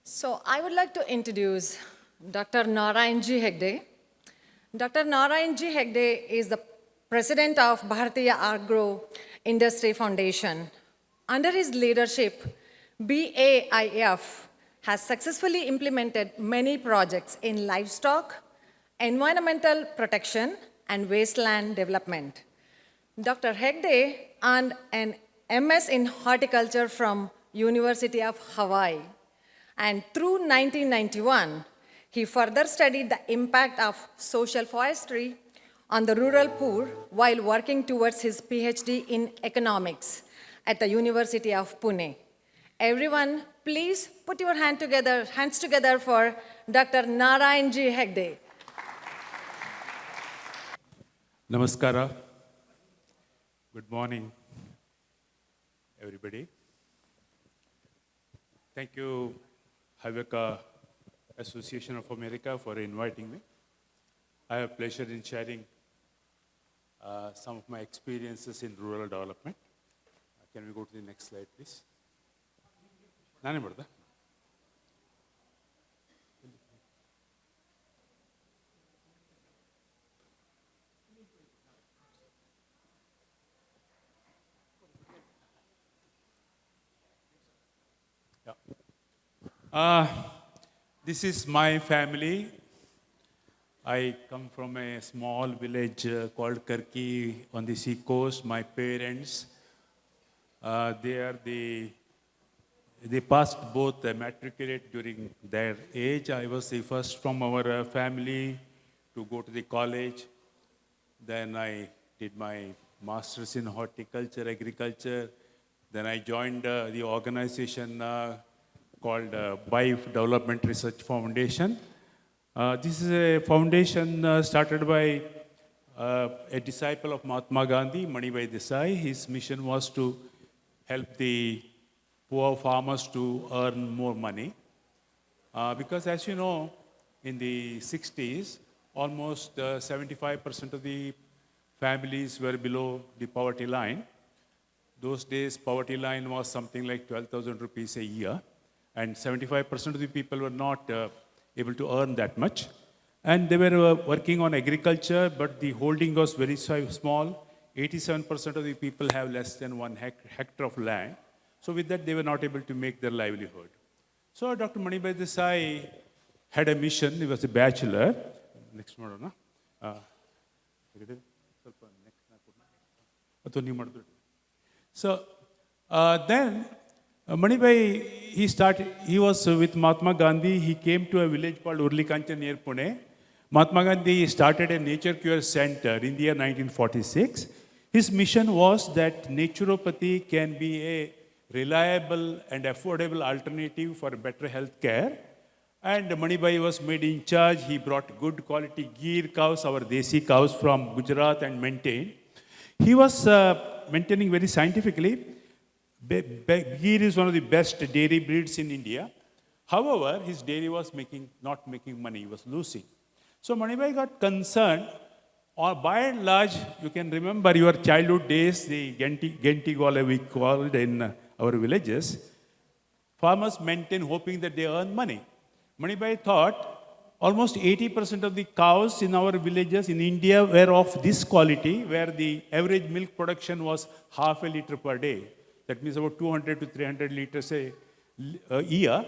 So I would like to introduce Dr. Narayan G. Hegde. Dr. Narayan G. Hegde is the president of Bharatiya Agro Industry Foundation. Under his leadership, BAIF has successfully implemented many projects in livestock, environmental protection, and wasteland development. Dr. Hegde earned an MS in horticulture from University of Hawaii. And through 1991, he further studied the impact of social forestry on the rural poor while working towards his PhD in economics at the University of Pune. Everyone, please put your hands together for Dr. Narayan G. Hegde. Namaskara. Good morning, everybody. Thank you, Havyaka Association of America, for inviting me. I have pleasure in sharing some of my experiences in rural development. Can we go to the next slide, please? Nane barda? This is my family. I come from a small village called Karki on the sea coast. My parents, they passed both matriculate during their age. I was the first from our family to go to the college. Then I did my master's in horticulture, agriculture. Then I joined the organization called BIF Development Research Foundation. This is a foundation started by a disciple of Mahatma Gandhi, Manibhai Desai. His mission was to help the poor farmers to earn more money. Because as you know, in the 60s, almost 75% of the families were below the poverty line. Those days, poverty line was something like 12,000 rupees a year. And 75% of the people were not able to earn that much. And they were working on agriculture, but the holding was very small. 87% of the people have less than 1 hectare of land. So with that, they were not able to make their livelihood. So Dr. Manibhai Desai had a mission. He was a bachelor. Next one, So then Manibhai, he was with Mahatma Gandhi. He came to a village called Urlikancha near Pune. Mahatma Gandhi started a nature cure center in the year 1946. His mission was that naturopathy can be a reliable and affordable alternative for better health care. And Manibhai was made in charge. He brought good quality Gir cows, our Desi cows from Gujarat, and maintained. He was maintaining very scientifically. Gir is one of the best dairy breeds in India. However, his dairy was not making money, he was losing. So Manibhai got concerned, or by and large, you can remember your childhood days, the Genti Gole we called in our villages. Farmers maintain hoping that they earn money. Manibhai thought almost 80% of the cows in our villages in India were of this quality, where the average milk production was half a liter per day. That means about 200 to 300 liters a year.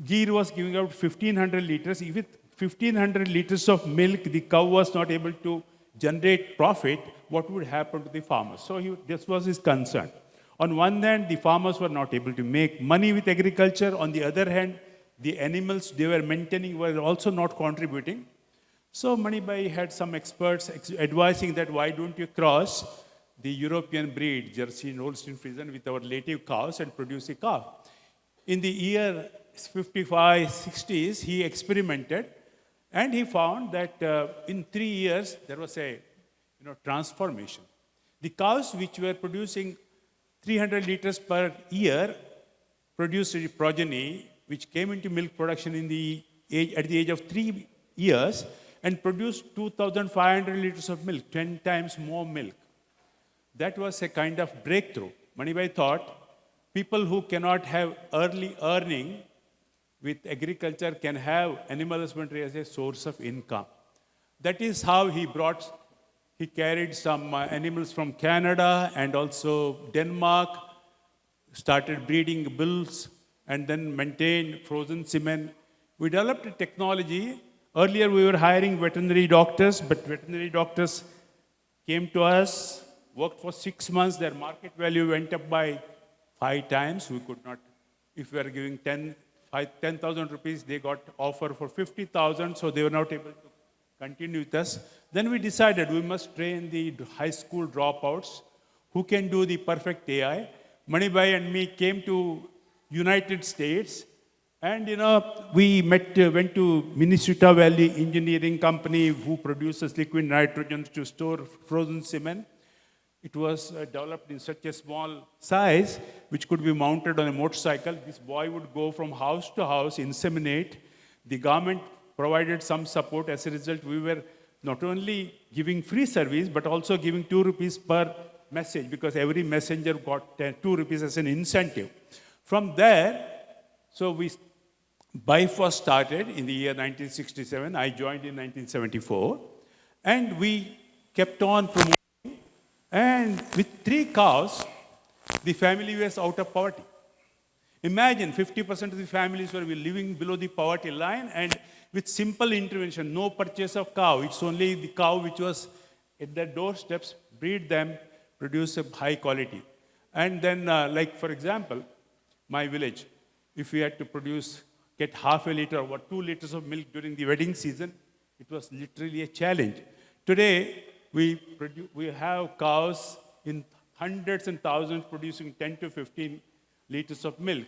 Gir was giving out 1,500 liters. With 1,500 liters of milk, the cow was not able to generate profit. What would happen to the farmers? So this was his concern. On one hand, the farmers were not able to make money with agriculture. On the other hand, the animals they were maintaining were also not contributing. So Manibhai had some experts advising that why don't you cross the European breed, Jersey and Holstein Friesian, with our native cows and produce a cow. In the year 55, 60s, he experimented and he found that in 3 years, there was a transformation. The cows which were producing 300 liters per year produced a progeny which came into milk production at the age of 3 years and produced 2,500 liters of milk, 10 times more milk. That was a kind of breakthrough. Manibhai thought people who cannot have early earning with agriculture can have animal husbandry as a source of income. That is how he carried some animals from Canada and also Denmark, started breeding bulls, and then maintained frozen semen. We developed a technology. Earlier we were hiring veterinary doctors, but veterinary doctors came to us, worked for 6 months, their market value went up by 5 times. We could not, if we were giving 10,000 rupees, they got offer for 50,000, so they were not able to continue with us. Then we decided we must train the high school dropouts who can do the perfect AI. Manibhai and me came to United States, and we went to Minnesota Valley Engineering Company, who produces liquid nitrogen to store frozen cement. It was developed in such a small size, which could be mounted on a motorcycle. This boy would go from house to house, inseminate. The government provided some support. As a result, we were not only giving free service, but also giving 2 rupees per message, because every messenger got 2 rupees as an incentive. From there, so BIFE was started in the year 1967. I joined in 1974. And we kept on promoting. And with 3 cows, the family was out of poverty. Imagine 50% of the families were living below the poverty line, and with simple intervention, no purchase of cow. It's only the cow which was at their doorsteps, breed them, produce a high quality. And then, like for example, my village, if we had to get half a liter or 2 liters of milk during the wedding season, it was literally a challenge. Today, we have cows in hundreds and thousands producing 10 to 15 liters of milk.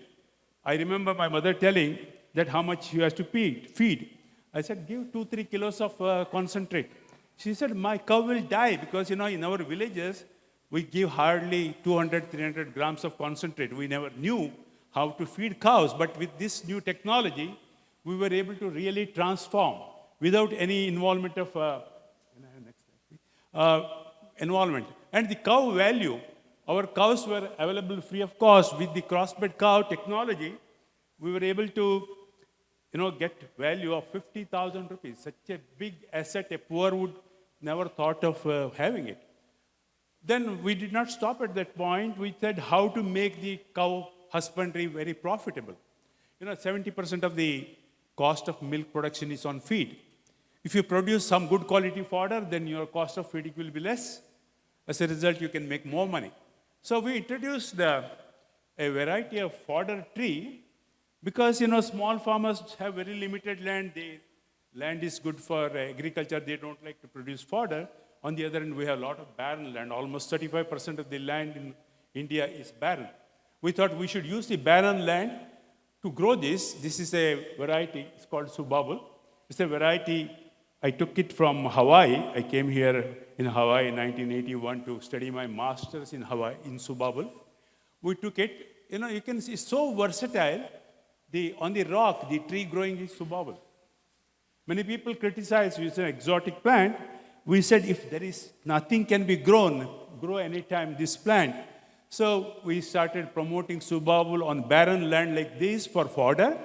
I remember my mother telling that how much she has to feed. I said, give 2-3 kilos of concentrate. She said, my cow will die, because in our villages, we give hardly 200-300 grams of concentrate. We never knew how to feed cows, but with this new technology, we were able to really transform without any involvement of involvement. And the cow value, our cows were available free of cost. With the crossbred cow technology, we were able to get value of 50,000 rupees. Such a big asset, a poor would never thought of having it. Then we did not stop at that point. We said how to make the cow husbandry very profitable. 70% of the cost of milk production is on feed. If you produce some good quality fodder, then your cost of feeding will be less. As a result, you can make more money. So we introduced a variety of fodder tree, because small farmers have very limited land. Land is good for agriculture. They don't like to produce fodder. On the other hand, we have a lot of barren land. Almost 35% of the land in India is barren. We thought we should use the barren land to grow this. This is a variety. It's called subabul. It's a variety. I took it from Hawaii. I came here in Hawaii in 1981 to study my master's in Hawaii, in subabul. We took it. You can see it's so versatile. On the rock, the tree growing is subabul. Many people criticize it's an exotic plant. We said if there is nothing can be grow anytime this plant. So we started promoting subabul on barren land like this for fodder.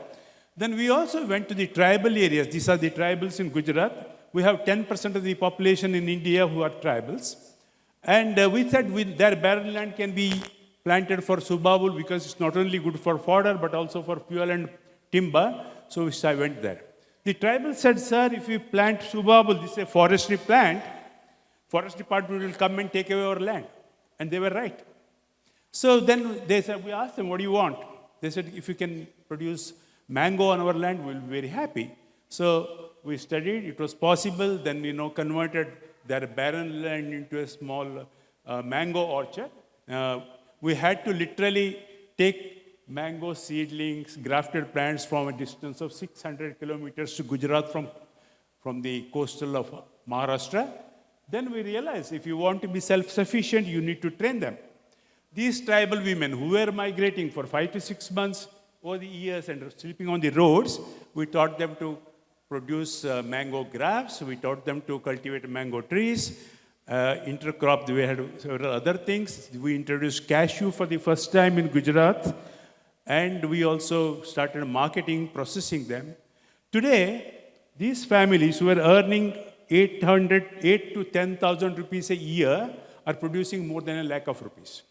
Then we also went to the tribal areas. These are the tribals in Gujarat. We have 10% of the population in India who are tribals. And we said their barren land can be planted for subabul, because it's not only good for fodder, but also for fuel and timber. So I went there. The tribal said, sir, if we plant subabul, this is a forestry plant, forest department will come and take away our land. And they were right. So then we asked them, what do you want? They said, if you can produce mango on our land, we'll be very happy. So we studied, it was possible. Then converted their barren land into a small mango orchard. We had to literally take mango seedlings, grafted plants from a distance of 600 kilometers to Gujarat from the coastal of Maharashtra. Then we realized if you want to be self-sufficient, you need to train them. These tribal women who were migrating for 5 to 6 months over the years and sleeping on the roads, we taught them to produce mango grafts. We taught them to cultivate mango trees. Intercrop, we had several other things. We introduced cashew for the first time in Gujarat. and we also started marketing, processing them. Today, these families who are earning 8 to 10,000 rupees a year are producing more than a lakh of rupees.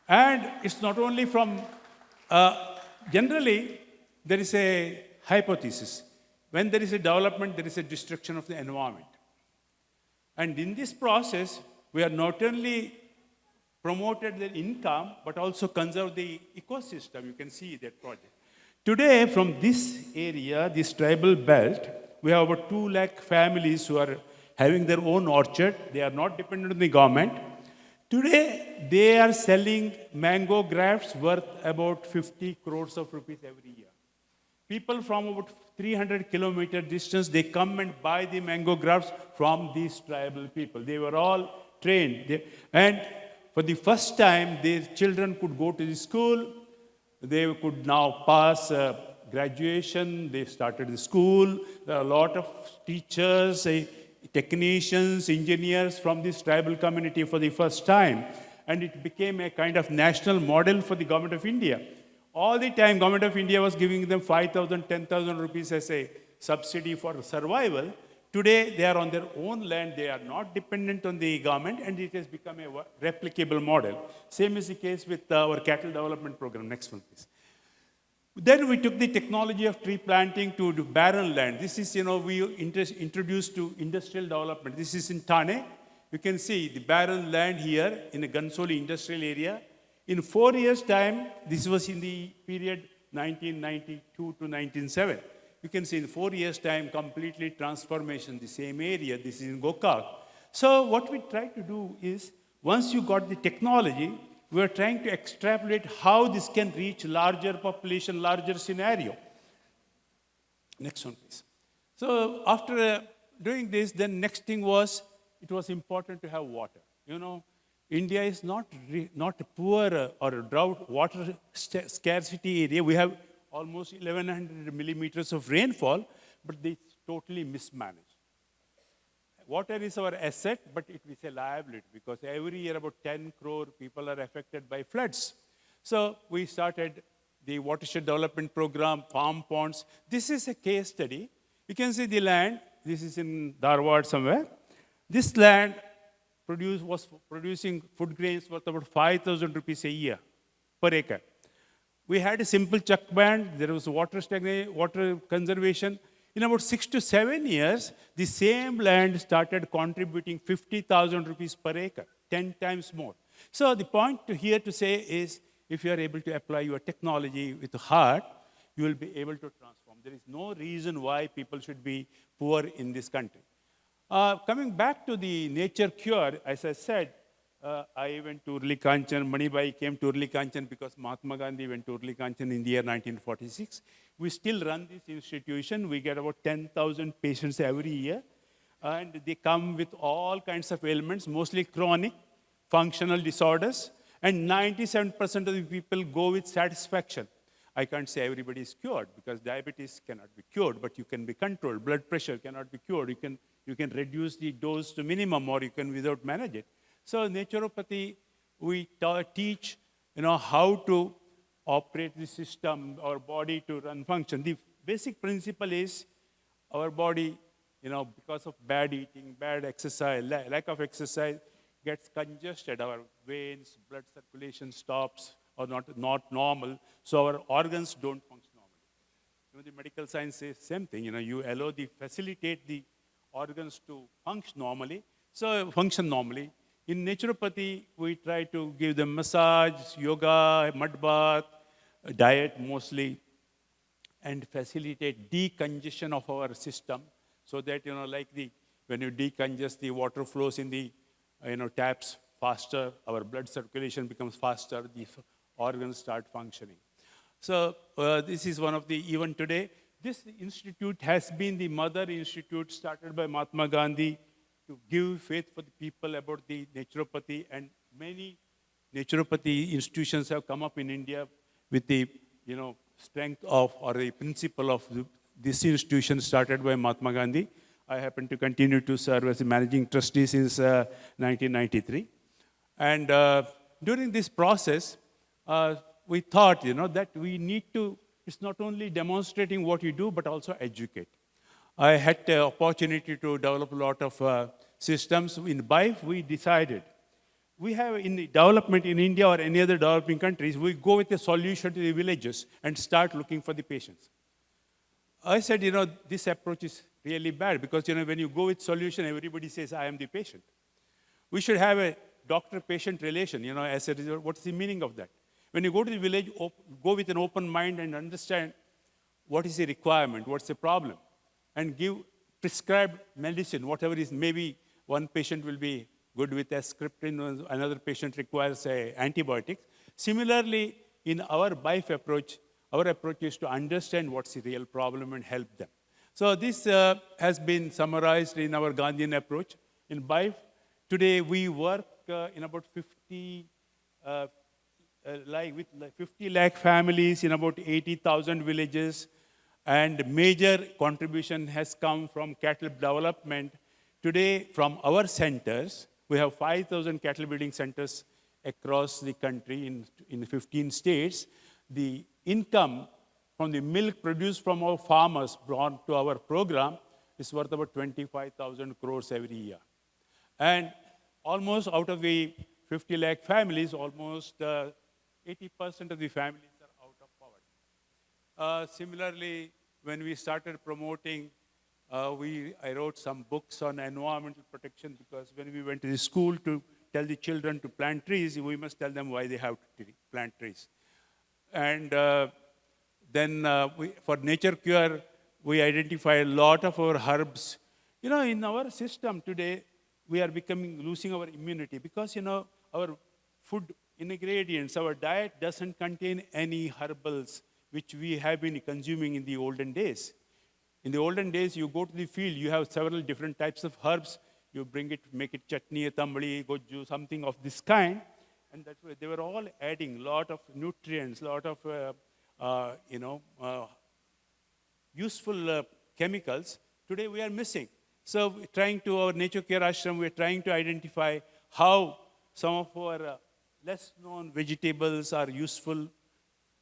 And it's not only from, generally, there is a hypothesis. When there is a development, there is a destruction of the environment. And in this process, we are not only promoted their income, but also conserve the ecosystem. You can see that project. Today, from this area, this tribal belt, we have about 2 lakh families who are having their own orchard. They are not dependent on the government. Today, they are selling mango grafts worth about 50 crores of rupees every year. People from about 300 kilometer distance, they come and buy the mango grafts from these tribal people. They were all trained. And for the first time, their children could go to the school. They could now pass graduation. They started the school. There are a lot of teachers, technicians, engineers from this tribal community for the first time. And it became a kind of national model for the government of India. All the time, government of India was giving them 5,000, 10,000 rupees as a subsidy for survival. Today, they are on their own land. They are not dependent on the government, and it has become a replicable model. Same is the case with our cattle development program. Next one, please. Then we took the technology of tree planting to barren land. This is, we introduced to industrial development. This is in Thane. You can see the barren land here in the Gansoli industrial area. In 4 years' time, this was in the period 1992 to 1907. You can see in 4 years' time, completely transformation, the same area. This is in Gokak. So what we try to do is, once you got the technology, we are trying to extrapolate how this can reach larger population, larger scenario. Next one, please. So after doing this, then next thing was, it was important to have water. India is not a poor or a drought water scarcity area. We have almost 1,100 millimeters of rainfall, but it's totally mismanaged. Water is our asset, but it is a liability because every year about 10 crore people are affected by floods. So we started the watershed development program, farm ponds. This is a case study. You can see the land. This is in Dharwad somewhere. This land was producing food grains worth about 5,000 rupees a year per acre. We had a simple chuck band. There was water conservation. In about 6 to 7 years, the same land started contributing 50,000 rupees per acre, 10 times more. So the point here to say is, if you are able to apply your technology with heart, you will be able to transform. There is no reason why people should be poor in this country. Coming back to the nature cure, as I said, I went to Urli Kanchan. Manibai came to Urli Kanchan because Mahatma Gandhi went to Urli Kanchan in the year 1946. We still run this institution. We get about 10,000 patients every year. And they come with all kinds of ailments, mostly chronic, functional disorders. And 97% of the people go with satisfaction. I can't say everybody is cured because diabetes cannot be cured, but you can be controlled. Blood pressure cannot be cured. You can reduce the dose to minimum, or you can without manage it. So naturopathy, we teach, how to operate the system, our body to run function. The basic principle is our body, because of bad eating, bad exercise, lack of exercise, gets congested. Our veins, blood circulation stops or not normal. So our organs don't function normally. The medical science says same thing. You facilitate the organs to function normally. In naturopathy, we try to give them massage, yoga, mud bath, diet mostly, and facilitate decongestion of our system so that, when you decongest, the water flows in the, taps faster, our blood circulation becomes faster, the organs start functioning. So this is one of even today, this institute has been the mother institute started by Mahatma Gandhi to give faith for the people about the naturopathy, and many naturopathy institutions have come up in India with the strength of or the principle of this institution started by Mahatma Gandhi. I happen to continue to serve as a managing trustee since 1993. And during this process, we thought, that we need to, it's not only demonstrating what you do, but also educate. I had the opportunity to develop a lot of systems. In BIFE, we decided, we have in the development in India or any other developing countries, we go with a solution to the villages and start looking for the patients. I said, this approach is really bad because, when you go with solution, everybody says, I am the patient. We should have a doctor-patient relation, as a result. What's the meaning of that? When you go to the village, go with an open mind and understand what is the requirement, what's the problem, and give prescribed medicine, whatever is. Maybe one patient will be good with aspirin, another patient requires antibiotics. Similarly, in our BIFE approach, our approach is to understand what's the real problem and help them. So this has been summarized in our Gandhian approach. In BIFE, today we work in about 50 lakh families in about 80,000 villages, and major contribution has come from cattle development. Today, from our centers, we have 5,000 cattle breeding centers across the country in 15 states. The income from the milk produced from our farmers brought to our program is worth about 25,000 crores every year. And almost out of the 50 lakh families, almost 80% of the families are out of poverty. Similarly, when we started promoting, I wrote some books on environmental protection, because when we went to the school to tell the children to plant trees, we must tell them why they have to plant trees. And then for nature cure, we identify a lot of our herbs. In our system today, we are losing our immunity because, our food ingredients, our diet doesn't contain any herbals which we have been consuming in the olden days. In the olden days, you go to the field, you have several different types of herbs. You bring it, make it chutney, tambali, goju, something of this kind. And that's why they were all adding a lot of nutrients, a lot of, useful chemicals. Today we are missing. So trying to, our nature care ashram, we're trying to identify how some of our less known vegetables are useful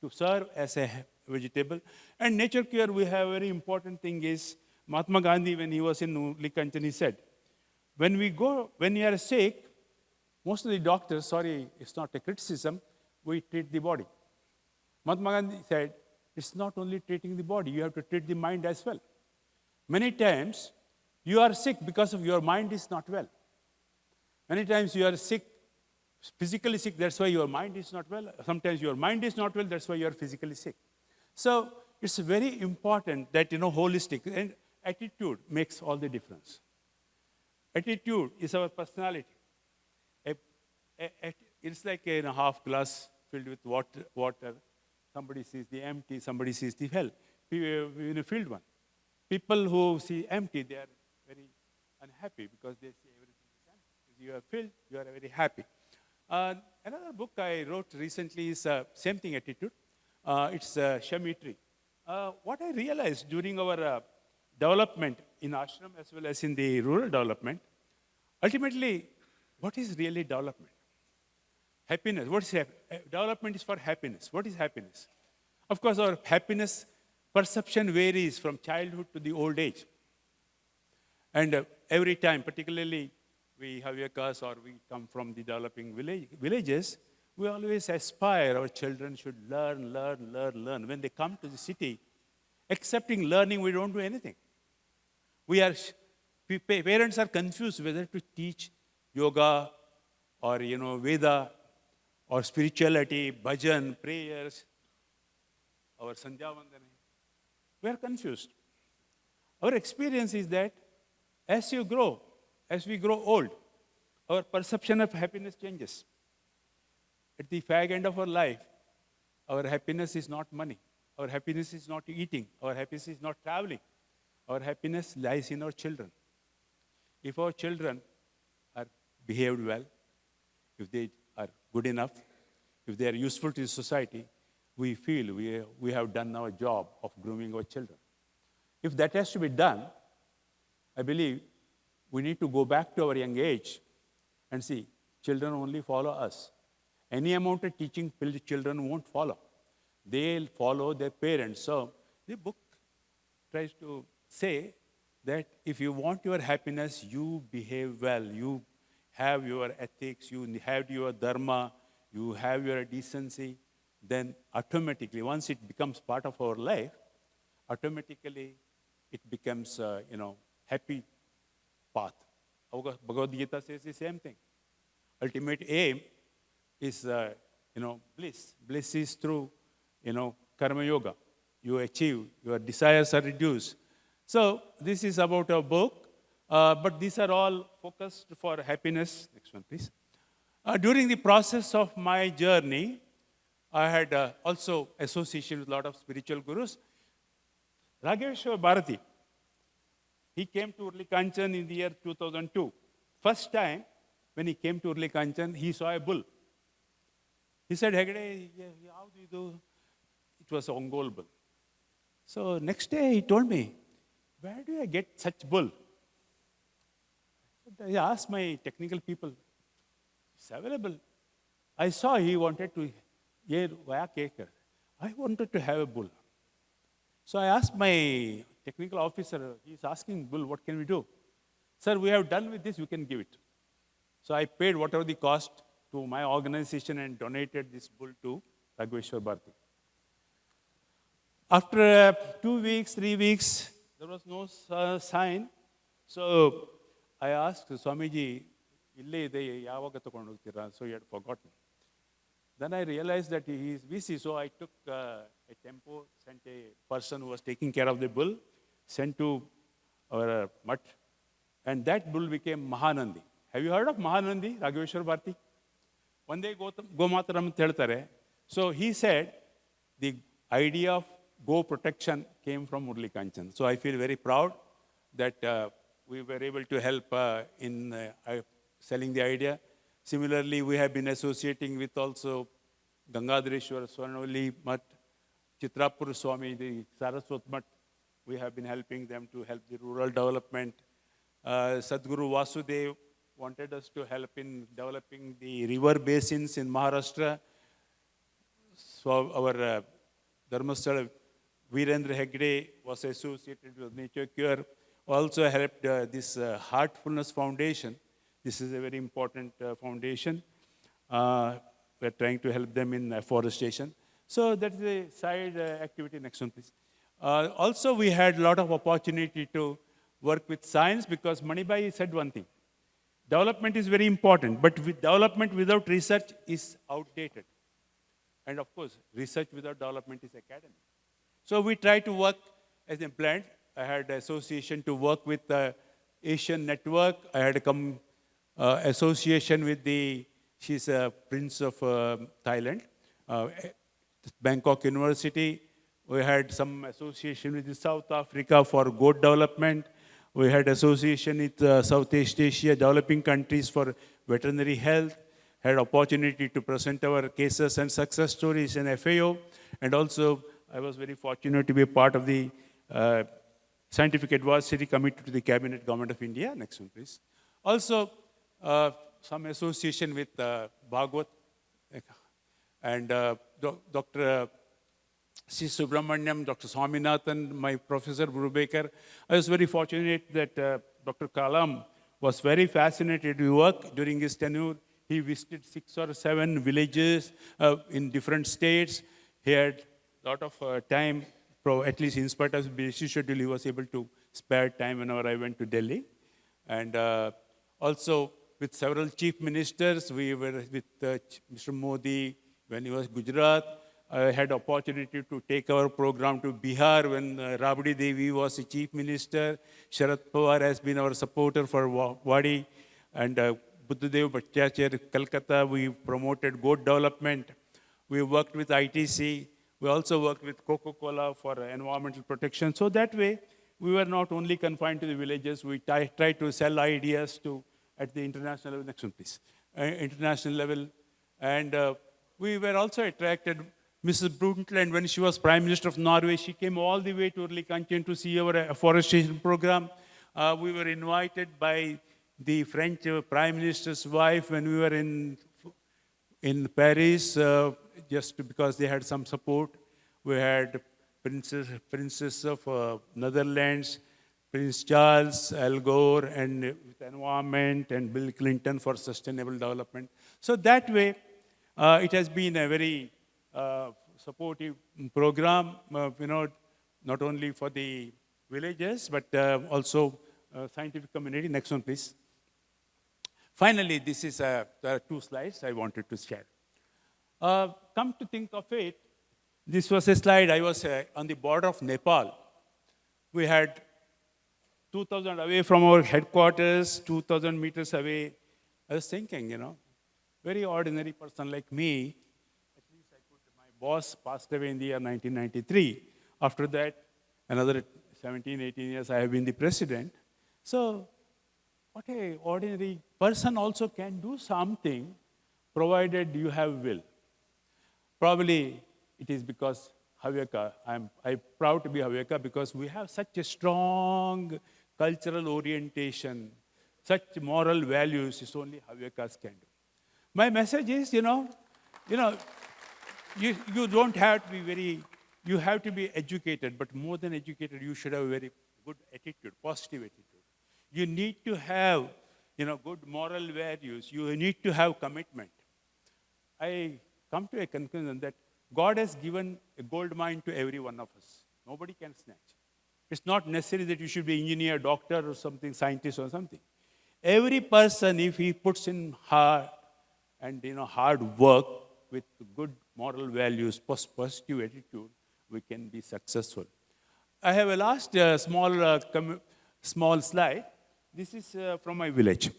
to serve as a vegetable. And nature care, we have a very important thing is, Mahatma Gandhi, when he was in Urlikanchan, he said, when you are sick, most of the doctors, sorry, it's not a criticism, we treat the body. Mahatma Gandhi said, it's not only treating the body, you have to treat the mind as well. Many times, you are sick because of your mind is not well. Many times you are sick, physically sick, that's why your mind is not well. Sometimes your mind is not well, that's why you are physically sick. So it's very important that, holistic, and attitude makes all the difference. Attitude is our personality. It's like a half glass filled with water. Somebody sees the empty, somebody sees the full. In a filled one. People who see empty, they are very unhappy because they see everything is empty. If you are filled, you are very happy. Another book I wrote recently is same thing, attitude. It's Shami Tree. What I realized during our development in ashram as well as in the rural development, ultimately, what is really development? Happiness. What is development is for happiness. What is happiness? Of course, our happiness perception varies from childhood to the old age. And every time, particularly we Havyakas or we come from the developing villages, we always aspire our children should learn. When they come to the city, accepting learning, we don't do anything. Parents are confused whether to teach yoga or, Veda or spirituality, bhajan, prayers, or Sandhya Vandana. We are confused. Our experience is that as we grow old, our perception of happiness changes. At the fag end of our life, our happiness is not money. Our happiness is not eating. Our happiness is not traveling. Our happiness lies in our children. If our children are behaved well, if they are good enough, if they are useful to the society, we feel we have done our job of grooming our children. If that has to be done, I believe we need to go back to our young age and see, children only follow us. any amount of teaching children won't follow. They'll follow their parents. So the book tries to say that if you want your happiness, you behave well, you have your ethics, you have your dharma, you have your decency, then automatically, once it becomes part of our life, automatically it becomes, happy path. Bhagavad Gita says the same thing. Ultimate aim is, bliss. Bliss is through, karma yoga. You achieve, your desires are reduced. So this is about a book, but these are all focused for happiness. Next one, please. During the process of my journey, I had also association with a lot of spiritual gurus. Raghveshwar Bharati, he came to Urli Kanchan in the year 2002. First time when he came to Urli Kanchan, he saw a bull. He said, Hegde, how do you do? It was an Ongol bull. So next day he told me, where do I get such bull? I asked my technical people, it's available. I saw he wanted to, I wanted to have a bull. So I asked my technical officer, he's asking, bull, what can we do? Sir, we have done with this, you can give it. So I paid whatever the cost to my organization and donated this bull to Raghveshwar Bharati. After 2 weeks, 3 weeks, there was no sign. So I asked Swamiji, so he had forgotten. Then I realized that he is busy, so I took a tempo, sent a person who was taking care of the bull, sent to our mutt, and that bull became Mahanandi. Have you heard of Mahanandi, Raghveshwar Bharati? One day Gomataram Teltare. So he said the idea of go protection came from Urli Kanchan. So I feel very proud that we were able to help in selling the idea. Similarly, we have been associating with also Gangadhareshwar, Swarnavali Mutt, Chitrapur Swami, the Saraswat Mutt. We have been helping them to help the rural development. Sadhguru Vasudev wanted us to help in developing the river basins in Maharashtra. So our Dharmasthala Virendra Hegde was associated with Nature Cure. Also helped this Heartfulness Foundation. This is a very important foundation. We're trying to help them in afforestation. So that's the side activity. Next one, please. Also, we had a lot of opportunity to work with science because Manibai said one thing. Development is very important, but with development without research is outdated. And of course, research without development is academic. So we try to work as a blend. I had association to work with the Asian Network. I had a association with she's a prince of Thailand, Bangkok University. We had some association with South Africa for goat development. We had association with Southeast Asia, developing countries for veterinary health. Had opportunity to present our cases and success stories in FAO. And also, I was very fortunate to be a part of the Scientific Advisory Committee to the Cabinet Government of India. Next one, please. Also, some association with Bhagwat and Dr. C. Subramaniam, Dr. Swaminathan, my professor Brubekar. I was very fortunate that Dr. Kalam was very fascinated with work during his tenure. He visited 6 or 7 villages in different states. He had a lot of time, at least in spite of his busy schedule, he was able to spare time whenever I went to Delhi. And also with several chief ministers, we were with Mr. Modi when he was Gujarat. I had opportunity to take our program to Bihar when Rabdi Devi was the chief minister. Sharad Pawar has been our supporter for Wadi. And Buddhadev Bhattacharya, Calcutta, we promoted goat development. We worked with ITC. We also worked with Coca-Cola for environmental protection. So that way, we were not only confined to the villages. We tried to sell ideas at the international level. Next one, please. International level. And we were also attracted. Mrs. Brundtland, when she was Prime Minister of Norway, she came all the way to Urli Kanchan to see our afforestation program. We were invited by the French Prime Minister's wife when we were in In Paris, just because they had some support, we had Princess of Netherlands, Prince Charles, Al Gore, and with environment, and Bill Clinton for sustainable development. So that way, it has been a very supportive program, not only for the villages, but also scientific community. Next one, please. Finally, there are two slides I wanted to share. Come to think of it, this was a slide. I was on the border of Nepal. We had 2,000 away from our headquarters, 2,000 meters away. I was thinking, very ordinary person like me, at least my boss passed away in the year 1993. After that, another 17, 18 years, I have been the president. So, what a ordinary person also can do something, provided you have will. Probably it is because Havyaka, I'm proud to be Havyaka because we have such a strong cultural orientation, such moral values, it's only Havyakas can do. My message is, you don't have to be you have to be educated, but more than educated, you should have a very good attitude, positive attitude. You need to have, good moral values. You need to have commitment. I come to a conclusion that God has given a gold mine to every one of us. Nobody can snatch. It's not necessary that you should be engineer, doctor, or something, scientist or something. Every person, if he puts in hard work with good moral values, positive attitude, we can be successful. I have a last small slide. This is from my village.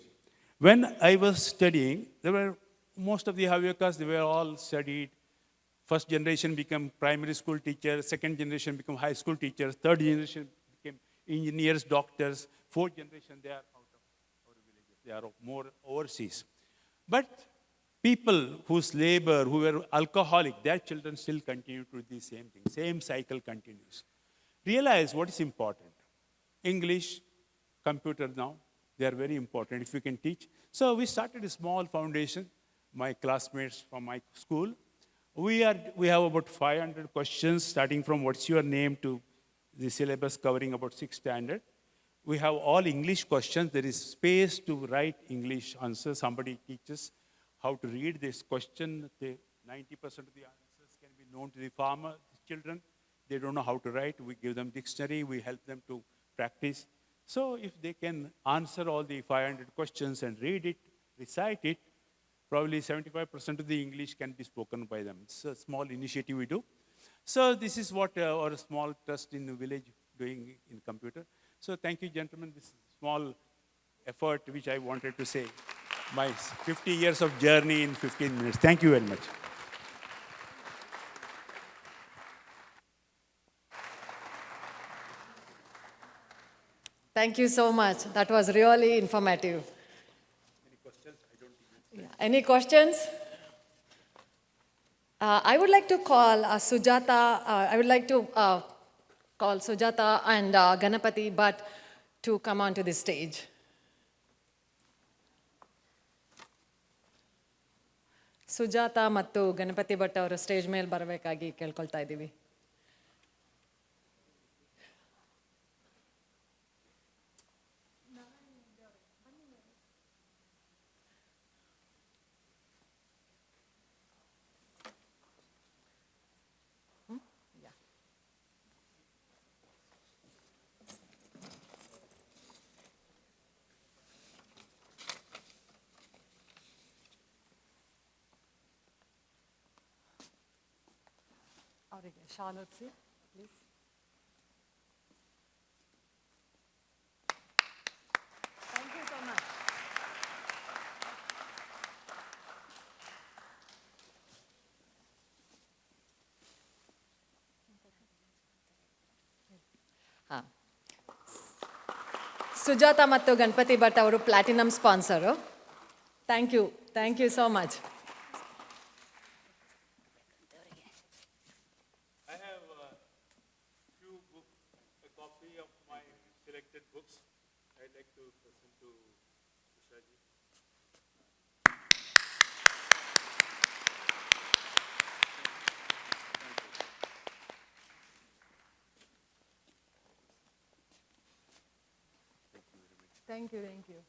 When I was studying, most of the Havyakas, they were all studied. First generation became primary school teachers, second generation became high school teachers, third generation became engineers, doctors, fourth generation, they are out of our villages. They are more overseas. But people whose labor, who were alcoholic, their children still continue to do the same thing. Same cycle continues. Realize what is important. English, computer now, they are very important if you can teach. So we started a small foundation, my classmates from my school. We have about 500 questions, starting from what's your name to the syllabus covering about 6 standards. We have all English questions. There is space to write English answers. Somebody teaches how to read this question. 90% of the answers can be known to the farmer, the children. They don't know how to write. We give them dictionary. We help them to practice. So if they can answer all the 500 questions and read it, recite it, probably 75% of the English can be spoken by them. It's a small initiative we do. So this is what our small trust in the village doing in computer. So thank you, gentlemen. This is a small effort which I wanted to say. My 50 years of journey in 15 minutes. Thank you very much. Thank you so much. That was really informative. Any questions? I don't think. Any questions? I would like to call Sujata. I would like to call Sujata and Ganapati Bhatt to come onto the stage. Sujata ಮತ್ತು ಗಣಪತಿ ಭಟ್ ಅವರು stage ಮೇಲೆ ಬರಬೇಕಾಗಿ ಕೇಳ್ಕೊಳ್ತಾ ಇದ್ದೀವಿ. ಅವರಿಗೆ shawl ಹೊದಿಸಿ please. Thank you so much. ಹಾಂ, ಸುಜಾತ ಮತ್ತು ಗಣಪತಿ ಭಟ್ ಅವರು platinum sponsor. Thank you so much. Thank you, thank you.